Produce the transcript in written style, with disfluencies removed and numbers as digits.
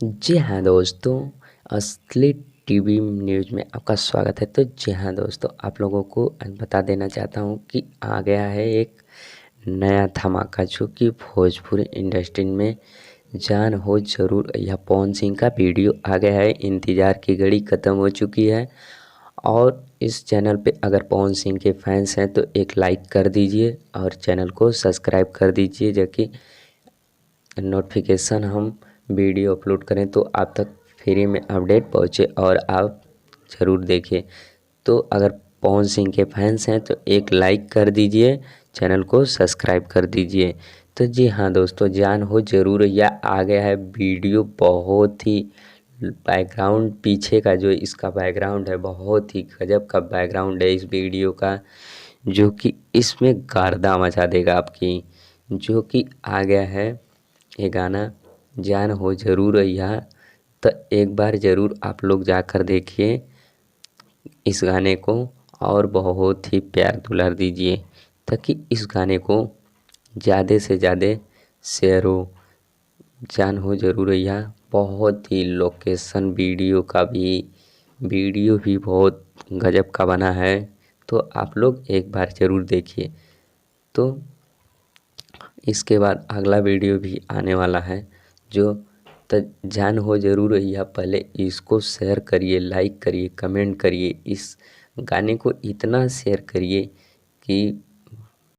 जी हाँ दोस्तों, असली टीवी न्यूज़ में आपका स्वागत है। तो जी हाँ दोस्तों, आप लोगों को बता देना चाहता हूँ कि आ गया है एक नया धमाका जो कि भोजपुरी इंडस्ट्री में जान हो ज़रूर। यह पवन सिंह का वीडियो आ गया है। इंतज़ार की घड़ी ख़त्म हो चुकी है और इस चैनल पे अगर पवन सिंह के फैंस हैं तो एक लाइक कर दीजिए और चैनल को सब्सक्राइब कर दीजिए, जो कि नोटिफिकेशन हम वीडियो अपलोड करें तो आप तक फ्री में अपडेट पहुँचे और आप ज़रूर देखें। तो अगर पवन सिंह के फैंस हैं तो एक लाइक कर दीजिए, चैनल को सब्सक्राइब कर दीजिए। तो जी हाँ दोस्तों, जान हो ज़रूर यह आ गया है वीडियो। बहुत ही बैकग्राउंड पीछे का जो इसका बैकग्राउंड है, बहुत ही गजब का बैकग्राउंड है इस वीडियो का, जो कि इसमें गर्दा मचा देगा आपकी। जो कि आ गया है ये गाना, जान हो ज़रूर यह। तो एक बार ज़रूर आप लोग जाकर देखिए इस गाने को और बहुत ही प्यार दुलार दीजिए ताकि इस गाने को ज़्यादा से ज़्यादा शेयर हो। जान हो ज़रूर यह बहुत ही लोकेशन वीडियो भी बहुत गजब का बना है। तो आप लोग एक बार ज़रूर देखिए। तो इसके बाद अगला वीडियो भी आने वाला है जो जान हो ज़रूर यह। पहले इसको शेयर करिए, लाइक करिए, कमेंट करिए, इस गाने को इतना शेयर करिए कि